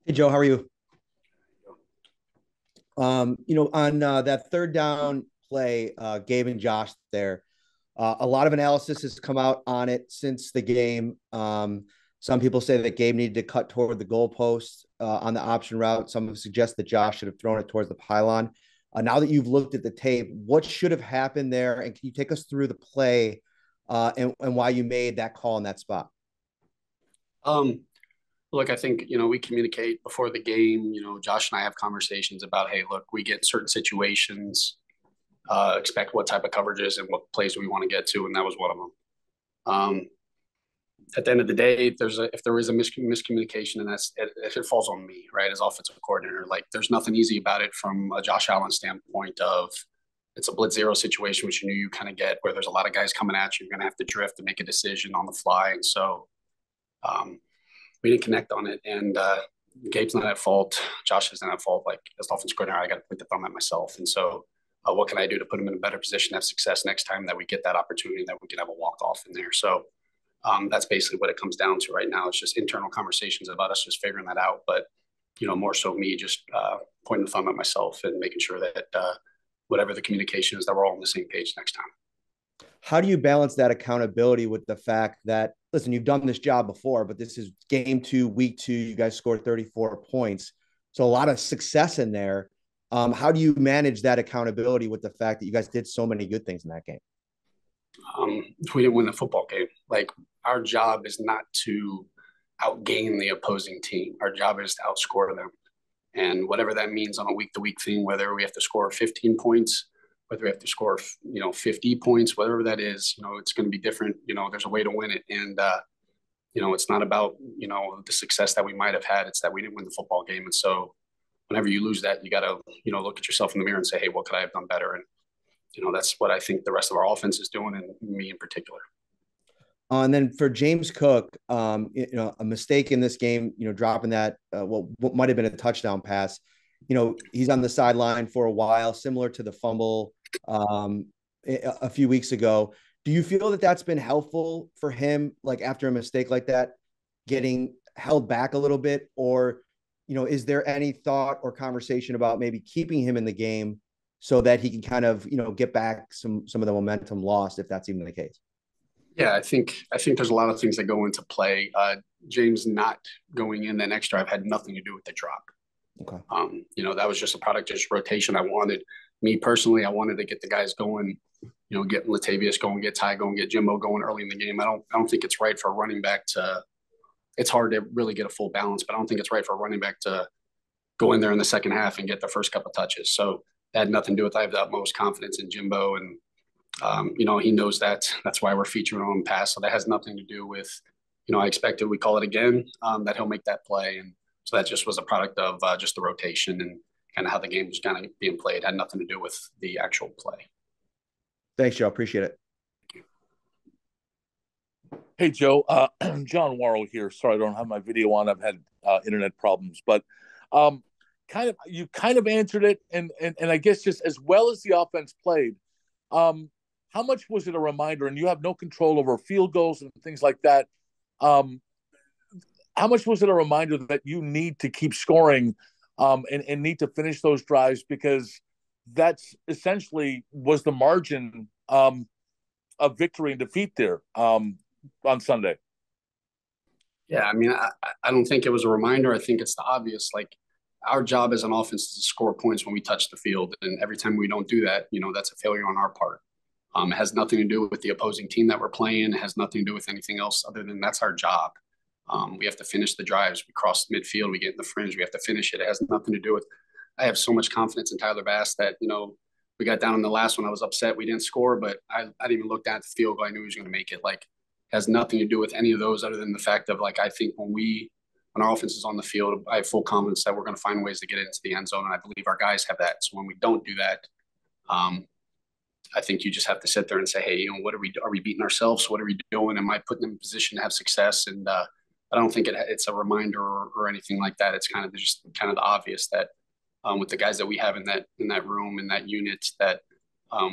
Hey Joe, how are you? On that third down play, Gabe and Josh there, a lot of analysis has come out on it since the game. Some people say that Gabe needed to cut toward the goalpost on the option route. Some suggest that Josh should have thrown it towards the pylon. Now that you've looked at the tape, what should have happened there? And can you take us through the play and why you made that call in that spot? Um, Look, I think, we communicate before the game. Josh and I have conversations about, hey, look, we get in certain situations, expect what type of coverages and what plays we want to get to, and that was one of them. Um, at the end of the day, if there is a miscommunication, and if it falls on me, right, as offensive coordinator, like there's nothing easy about it from a Josh Allen standpoint of it's a blitz zero situation, which you knew you kind of get where there's a lot of guys coming at you. You're going to have to drift and make a decision on the fly, and so um, we didn't connect on it. And Gabe's not at fault. Josh isn't at fault. Like as the offensive coordinator, I got to put the thumb at myself. And so, what can I do to put him in a better position to have success next time that we get that opportunity that we can have a walk off in there? So that's basically what it comes down to right now. It's just internal conversations about us just figuring that out. But more so me just pointing the thumb at myself and making sure that whatever the communication is, that we're all on the same page next time. How do you balance that accountability with the fact that, listen, you've done this job before, but this is game two, week two, you guys scored 34 points. So a lot of success in there. How do you manage that accountability with the fact that you guys did so many good things in that game? We didn't win the football game. Like our job is not to outgain the opposing team. Our job is to outscore them. And whatever that means on a week to week thing, whether we have to score 15 points, whether we have to score, 50 points, whatever that is, it's going to be different. There's a way to win it. And, it's not about, the success that we might have had. It's that we didn't win the football game. And so whenever you lose that, you got to, look at yourself in the mirror and say, hey, what could I have done better? And, that's what I think the rest of our offense is doing, and me in particular. And then for James Cook, a mistake in this game, dropping that, what might have been a touchdown pass. He's on the sideline for a while, similar to the fumble a few weeks ago. Do you feel that that's been helpful for him, like after a mistake like that, getting held back a little bit? Or, is there any thought or conversation about maybe keeping him in the game so that he can kind of, get back some of the momentum lost, if that's even the case? Yeah, I think there's a lot of things that go into play. James not going in that next drive had nothing to do with the drop. Okay. That was just a product of just rotation. Me personally, I wanted to get the guys going, get Latavius going, get Ty going, get Jimbo going early in the game. I don't think it's right for a running back to, it's hard to really get a full balance, but I don't think it's right for a running back to go in there in the second half and get the first couple of touches. So that had nothing to do with, I have the utmost confidence in Jimbo, and he knows that. That's why we're featuring on pass. So that has nothing to do with, I expected we call it again, that he'll make that play. And so that just was a product of just the rotation and kind of how the game was kind of being played. It had nothing to do with the actual play. Thanks, Joe. Appreciate it. Hey, Joe. John Warrell here. Sorry, I don't have my video on. I've had internet problems, but um, you kind of answered it, and I guess just as well as the offense played, um, how much was it a reminder? And you have no control over field goals and things like that. Um, how much was it a reminder that you need to keep scoring and need to finish those drives, because that's essentially was the margin of victory and defeat there on Sunday. Yeah, I mean, I don't think it was a reminder. I think it's the obvious. Like our job as an offense is to score points when we touch the field, and every time we don't do that, that's a failure on our part. It has nothing to do with the opposing team that we're playing. It has nothing to do with anything else other than that's our job. We have to finish the drives. We cross the midfield. We get in the fringe. We have to finish it. It has nothing to do with. I have so much confidence in Tyler Bass that we got down in the last one. I was upset we didn't score, but I didn't even look down at the field goal. I knew he was going to make it. Like has nothing to do with any of those other than the fact of like I think when our offense is on the field, I have full confidence that we're going to find ways to get into the end zone, and I believe our guys have that. So when we don't do that, I think you just have to sit there and say, hey, what are we beating ourselves? What are we doing? Am I putting them in a position to have success? And I don't think it's a reminder or anything like that. It's kind of just kind of the obvious that with the guys that we have in that room, in that unit, that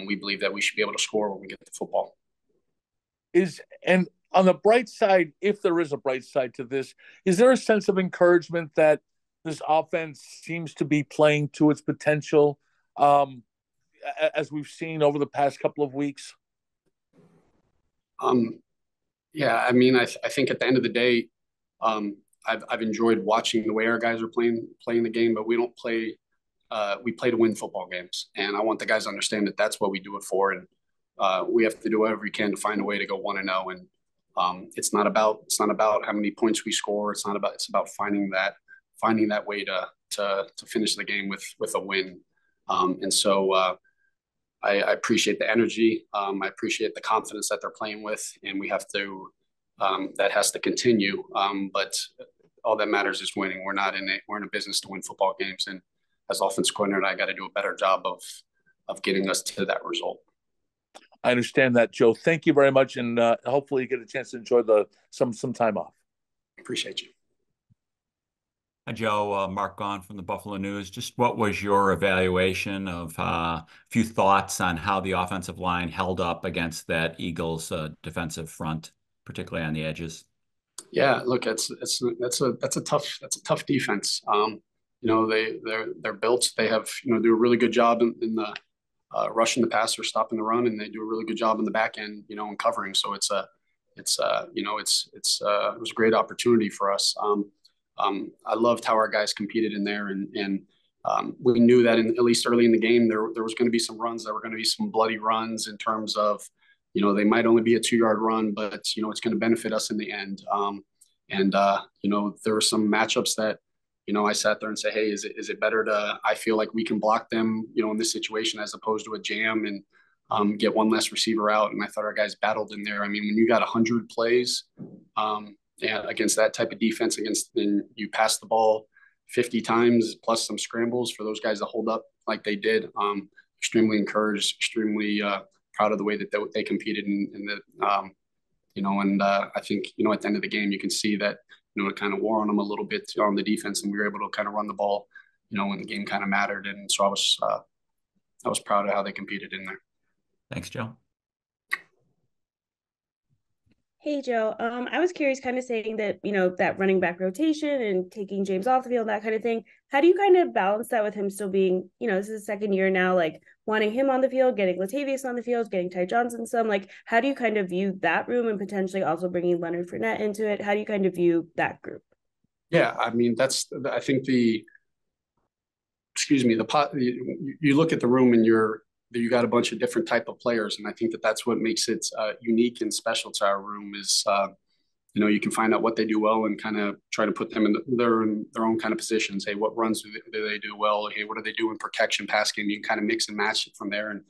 we believe that we should be able to score when we get the football. And on the bright side, if there is a bright side to this, is there a sense of encouragement that this offense seems to be playing to its potential, um, as we've seen over the past couple of weeks? Um, yeah, I mean, I think at the end of the day, um, I've enjoyed watching the way our guys are playing the game, but we don't play. We play to win football games, and I want the guys to understand that that's what we do it for, and we have to do whatever we can to find a way to go 1-0. And it's not about how many points we score. It's about finding that way to finish the game with a win. And so I appreciate the energy. I appreciate the confidence that they're playing with, and we have to that has to continue. But all that matters is winning. We're in a business to win football games, and as offense coordinator, I got to do a better job of getting us to that result. I understand that, Joe. Thank you very much, and hopefully you get a chance to enjoy some time off. Appreciate you. Hi, Joe. Mark Gahn from the Buffalo News. Just what was your evaluation of a few thoughts on how the offensive line held up against that Eagles defensive front, particularly on the edges? Yeah, look, that's a tough defense. They're built. They have do a really good job in the rushing the passer, stopping the run, and they do a really good job in the back end, in covering. So it was a great opportunity for us. I loved how our guys competed in there, and we knew that at least early in the game there was going to be some runs. There were going to be some bloody runs in terms of, they might only be a 2-yard run, but it's going to benefit us in the end. There were some matchups that, I sat there and say, hey, is it better I feel like we can block them, in this situation as opposed to a jam and get one less receiver out. And I thought our guys battled in there. I mean, when you got 100 plays, against that type of defense, and you pass the ball 50 times plus some scrambles for those guys to hold up like they did. Extremely encouraged, extremely proud of the way that they competed in the, I think, at the end of the game, you can see that, it kind of wore on them a little bit on the defense, and we were able to kind of run the ball, when the game kind of mattered. And so I was proud of how they competed in there. Thanks, Joe. Hey, Joe. I was curious, kind of saying that, that running back rotation and taking James off the field, that kind of thing. How do you kind of balance that with him still being, this is the second year now, like wanting him on the field, getting Latavius on the field, getting Ty Johnson some, like, how do you kind of view that room and potentially also bringing Leonard Fournette into it? How do you kind of view that group? Yeah, I mean, I think you look at the room and you got a bunch of different type of players, and I think that's what makes it unique and special to our room is you can find out what they do well and kind of try to put them in their own kind of positions. Hey, what runs do they do well? Hey, what do they do in protection, pass game? You can kind of mix and match it from there. And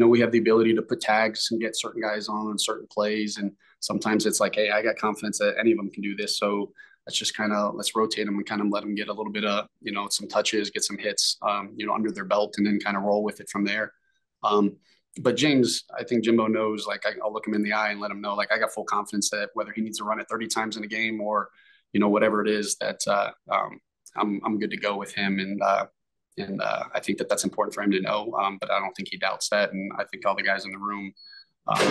we have the ability to put tags and get certain guys on certain plays, and sometimes it's like, hey, I got confidence that any of them can do this, so let's rotate them and kind of let them get a little bit of some touches, get some hits under their belt, and then kind of roll with it from there. But James, I think Jimbo knows, like, I'll look him in the eye and let him know, like, I got full confidence that whether he needs to run it 30 times in a game or, whatever it is, that I'm good to go with him. And I think that's important for him to know. But I don't think he doubts that. And I think all the guys in the room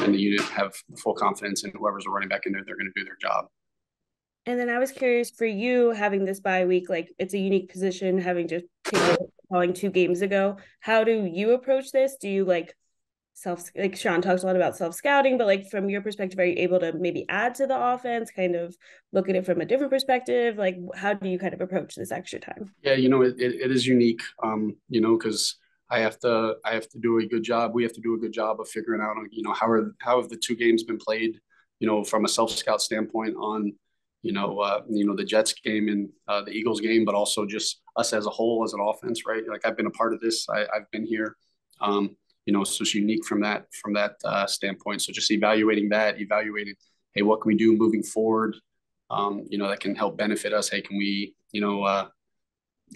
in the unit have full confidence in whoever's a running back in there, they're going to do their job. And then I was curious for you having this bye week, like it's a unique position having to take calling 2 games ago. How do you approach this? Do you like Sean talks a lot about self-scouting, but like from your perspective, are you able to maybe add to the offense, kind of look at it from a different perspective? Like, how do you kind of approach this extra time? Yeah, it is unique, because I have to do a good job. We have to do a good job of figuring out, how have the 2 games been played, from a self-scout standpoint on, the Jets game and the Eagles game, but also just us as a whole, as an offense, right? Like, I've been a part of this. I've been here, so it's unique from that standpoint. So just evaluating, hey, what can we do moving forward? That can help benefit us. Hey, can we,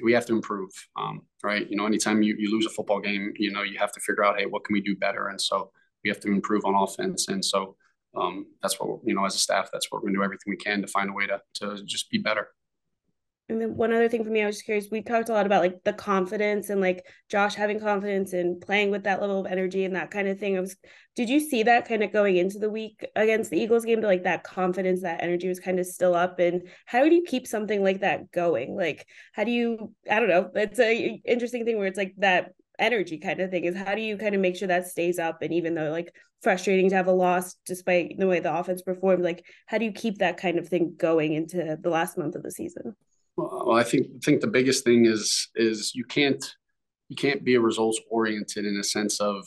we have to improve, right? Anytime you lose a football game, you have to figure out, hey, what can we do better? And so we have to improve on offense. And so that's what, as a staff, that's what we're going to do everything we can to find a way to just be better. And then one other thing for me, I was just curious, we talked a lot about like the confidence and like Josh having confidence and playing with that level of energy and that kind of thing. Did you see that kind of going into the week against the Eagles game, to like that confidence, that energy was kind of still up? And how do you keep something like that going? Like, how do you, I don't know, it's a interesting thing where it's like that energy kind of thing is how do you kind of make sure that stays up? And even though like frustrating to have a loss despite the way the offense performed, like how do you keep that kind of thing going into the last month of the season? Well, I think the biggest thing is you can't be a results oriented in a sense of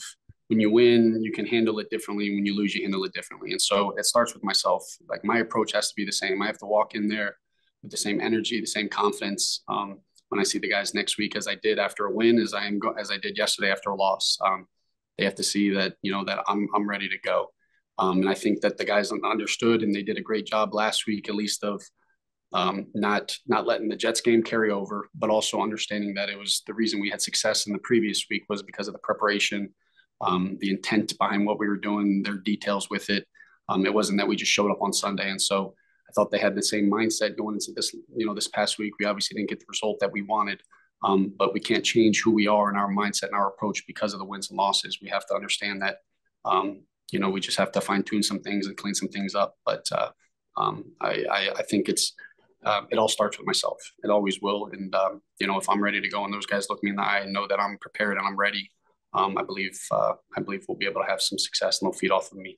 when you win, you can handle it differently. When you lose, you handle it differently. And so it starts with myself. Like my approach has to be the same. I have to walk in there with the same energy, the same confidence. When I see the guys next week, as I did after a win, as I did yesterday after a loss, they have to see that that I'm ready to go. And I think that the guys understood and they did a great job last week, at least of not letting the Jets game carry over, but also understanding that it was the reason we had success in the previous week was because of the preparation, the intent behind what we were doing, their details with it. It wasn't that we just showed up on Sunday. And so I thought they had the same mindset going into this past week. We obviously didn't get the result that we wanted, but we can't change who we are and our mindset and our approach because of the wins and losses. We have to understand that, we just have to fine tune some things and clean some things up. But I think it all starts with myself. It always will. And, if I'm ready to go and those guys look me in the eye and know that I'm prepared and I'm ready, I believe we'll be able to have some success and they'll feed off of me.